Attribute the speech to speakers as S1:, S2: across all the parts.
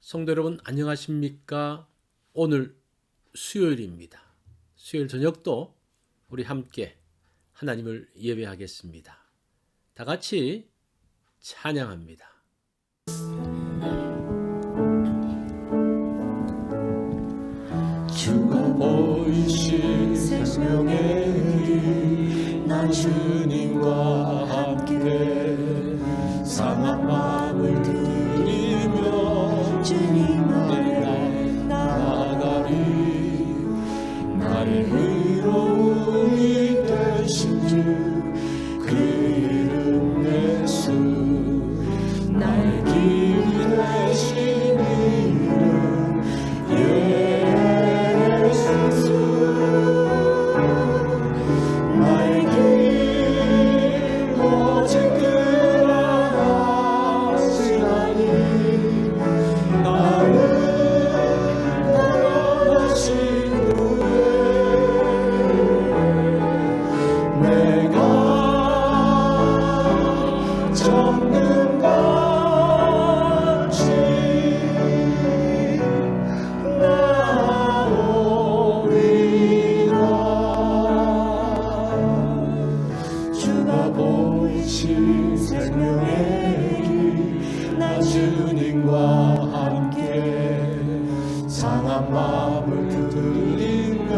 S1: 성도 여러분 안녕하십니까? 오늘 수요일입니다. 수요일 저녁도 우리 함께 하나님을 예배하겠습니다. 다 같이 찬양합니다.
S2: 주가 보이신 생명의 길, 나 주님과 함께 상한 마음을 들이며 주님 아래 나아가리. 나의 의로움이 되신 주 그 이름 예수, 나의 길이 되신 이름 예수. 나의 길 오직 그 하나시라니. 나를 구원하신 후에 내가 정금같이 나오리라. 주가 보이신 생명의 길, 나 주님과 함께 상한 마음을 들이며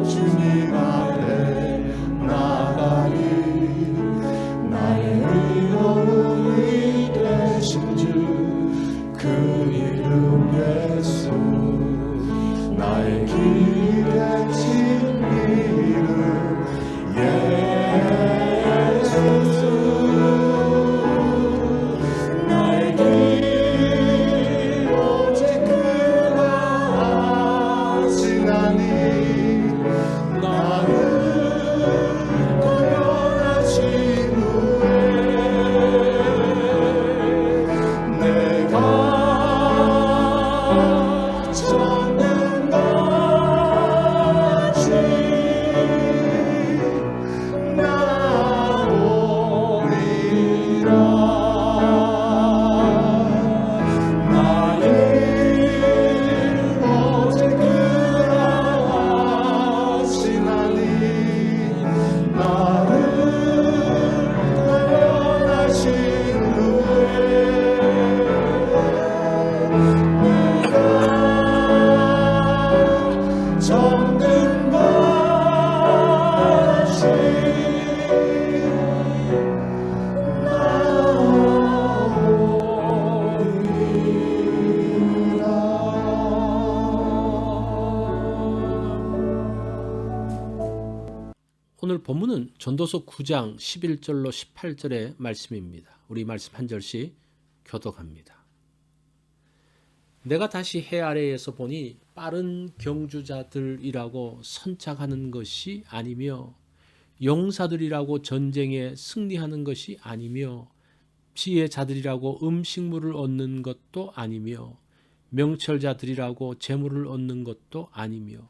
S2: 주님 아래 나가리. 나의 의로움이 되신 주 그 이름 예수, 나의 길이 되신 이름 예수. 나의 길 오직 그가 하시나니. 나를 구원하신 후에 내가 정금같이 나오리라. 나의 오직 그가 하시나니. 나를 구원하신 후에 내가 정금같이
S1: 오늘 본문은 전도서 9장 11절로 18절의 말씀입니다. 우리 말씀 한 절씩 교독합니다. 내가 다시 해 아래에서 보니 빠른 경주자들이라고 선착하는 것이 아니며 용사들이라고 전쟁에 승리하는 것이 아니며 지혜자들이라고 음식물을 얻는 것도 아니며 명철자들이라고 재물을 얻는 것도 아니며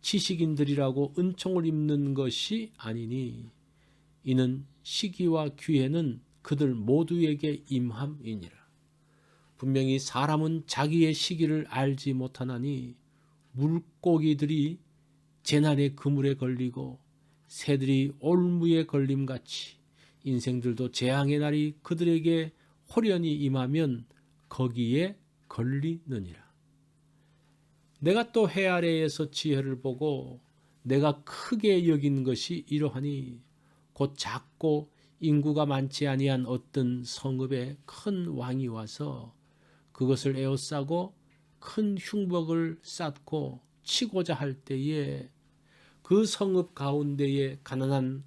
S1: 지식인들이라고 은총을 입는 것이 아니니 이는 시기와 기회는 그들 모두에게 임함이니라. 분명히 사람은 자기의 시기를 알지 못하나니 물고기들이 재난의 그물에 걸리고 새들이 올무에 걸림같이 인생들도 재앙의 날이 그들에게 홀연히 임하면 거기에 걸리느니라. 내가 또 해 아래에서 지혜를 보고 내가 크게 여긴 것이 이러하니 곧 작고 인구가 많지 아니한 어떤 성읍에 큰 왕이 와서 그것을 에워싸고 큰 흉복을 쌓고 치고자 할 때에 그 성읍 가운데에 가난한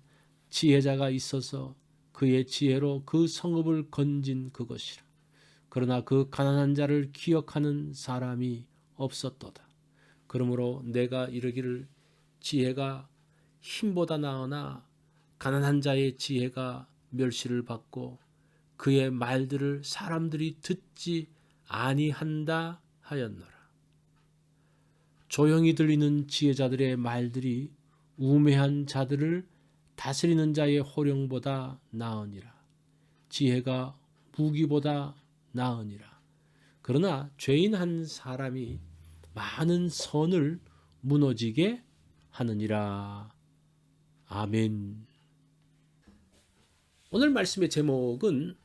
S1: 지혜자가 있어서 그의 지혜로 그 성읍을 건진 그것이라. 그러나 그 가난한 자를 기억하는 사람이 없었도다. 그러므로 내가 이르기를 지혜가 힘보다 나으나 가난한 자의 지혜가 멸시를 받고 그의 말들을 사람들이 듣지 아니한다 하였노라. 조용히 들리는 지혜자들의 말들이 우매한 자들을 다스리는 자의 호령보다 나으니라. 지혜가 무기보다 나으니라. 그러나 죄인 한 사람이 많은 선을 무너지게 하느니라. 아멘. 오늘 말씀의 제목은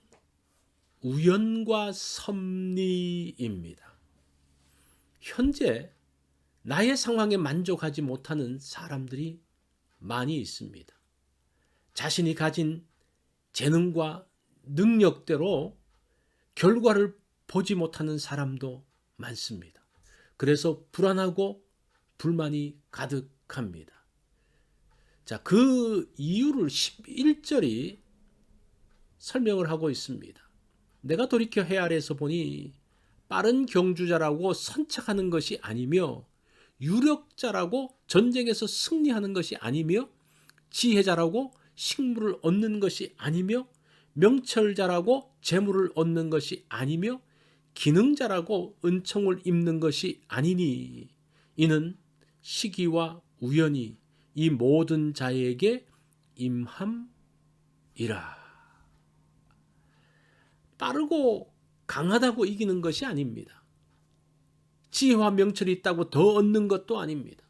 S1: 우연과 섭리입니다. 현재 나의 상황에 만족하지 못하는 사람들이 많이 있습니다. 자신이 가진 재능과 능력대로 결과를 보지 못하는 사람도 많습니다. 그래서 불안하고 불만이 가득합니다. 자, 그 이유를 11절이 설명을 하고 있습니다. 내가 돌이켜 헤아려서 보니 빠른 경주자라고 선착하는 것이 아니며 유력자라고 전쟁에서 승리하는 것이 아니며 지혜자라고 식물을 얻는 것이 아니며 명철자라고 재물을 얻는 것이 아니며 기능자라고 은총을 입는 것이 아니니 이는 시기와 우연이 이 모든 자에게 임함이라. 빠르고 강하다고 이기는 것이 아닙니다. 지혜와 명철이 있다고 더 얻는 것도 아닙니다.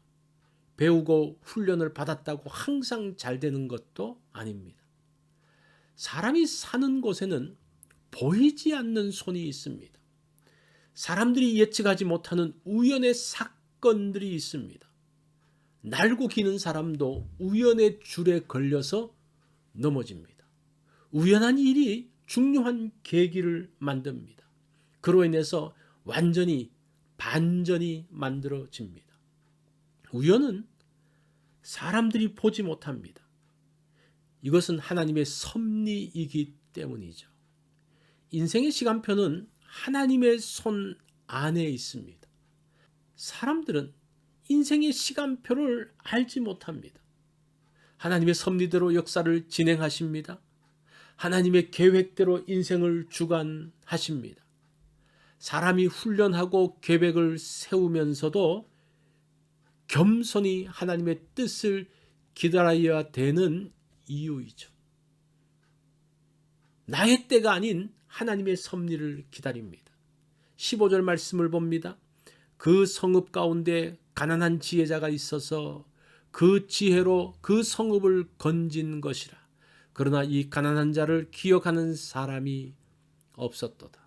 S1: 배우고 훈련을 받았다고 항상 잘 되는 것도 아닙니다. 사람이 사는 곳에는 보이지 않는 손이 있습니다. 사람들이 예측하지 못하는 우연의 사건들이 있습니다. 날고 기는 사람도 우연의 줄에 걸려서 넘어집니다. 우연한 일이 중요한 계기를 만듭니다. 그로 인해서 완전히 반전이 만들어집니다. 우연은 사람들이 보지 못합니다. 이것은 하나님의 섭리이기 때문이죠. 인생의 시간표는 하나님의 손 안에 있습니다. 사람들은 인생의 시간표를 알지 못합니다. 하나님의 섭리대로 역사를 진행하십니다. 하나님의 계획대로 인생을 주관하십니다. 사람이 훈련하고 계획을 세우면서도 겸손히 하나님의 뜻을 기다려야 되는 이유이죠. 나의 때가 아닌 하나님의 섭리를 기다립니다. 15절 말씀을 봅니다. 그 성읍 가운데 가난한 지혜자가 있어서 그 지혜로 그 성읍을 건진 것이라. 그러나 이 가난한 자를 기억하는 사람이 없었도다.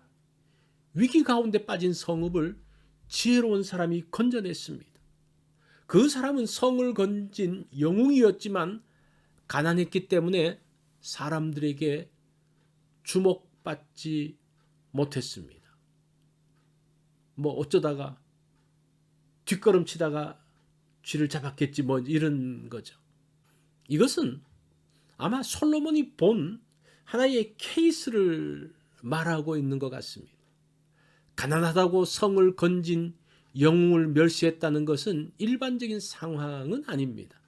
S1: 위기 가운데 빠진 성읍을 지혜로운 사람이 건져냈습니다. 그 사람은 성을 건진 영웅이었지만 가난했기 때문에 사람들에게 주목받지 못했습니다. 뭐 어쩌다가 뒷걸음치다가 쥐를 잡았겠지 뭐 이런 거죠. 이것은 아마 솔로몬이 본 하나의 케이스를 말하고 있는 것 같습니다. 가난하다고 성을 건진 영웅을 멸시했다는 것은 일반적인 상황은 아닙니다.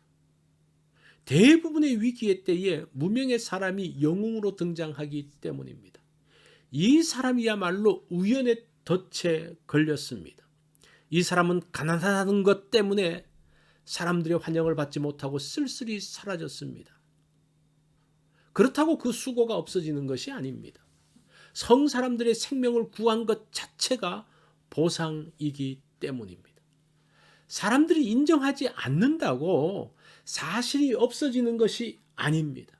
S1: 대부분의 위기의 때에 무명의 사람이 영웅으로 등장하기 때문입니다. 이 사람이야말로 우연의 덫에 걸렸습니다. 이 사람은 가난하다는 것 때문에 사람들의 환영을 받지 못하고 쓸쓸히 사라졌습니다. 그렇다고 그 수고가 없어지는 것이 아닙니다. 성 사람들의 생명을 구한 것 자체가 보상이기 때문입니다. 사람들이 인정하지 않는다고 사실이 없어지는 것이 아닙니다.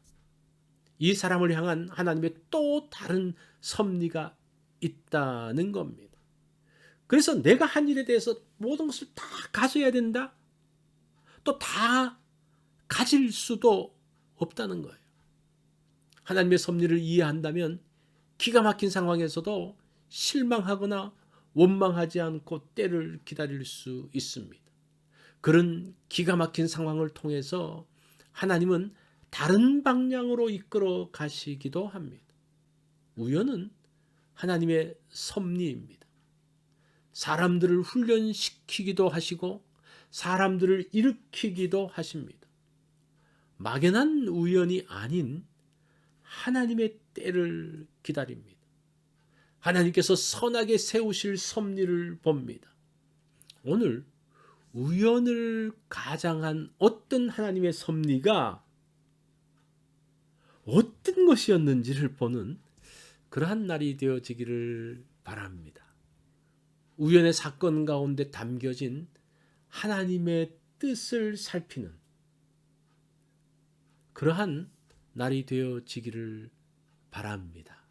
S1: 이 사람을 향한 하나님의 또 다른 섭리가 있다는 겁니다. 그래서 내가 한 일에 대해서 모든 것을 다 가져야 된다? 또 다 가질 수도 없다는 거예요. 하나님의 섭리를 이해한다면 기가 막힌 상황에서도 실망하거나 원망하지 않고 때를 기다릴 수 있습니다. 그런 기가 막힌 상황을 통해서 하나님은 다른 방향으로 이끌어 가시기도 합니다. 우연은 하나님의 섭리입니다. 사람들을 훈련시키기도 하시고 사람들을 일으키기도 하십니다. 막연한 우연이 아닌 하나님의 때를 기다립니다. 하나님께서 선하게 세우실 섭리를 봅니다. 오늘 우연을 가장한 어떤 하나님의 섭리가 어떤 것이었는지를 보는 그러한 날이 되어지기를 바랍니다. 우연의 사건 가운데 담겨진 하나님의 뜻을 살피는 그러한 날이 되어지기를 바랍니다.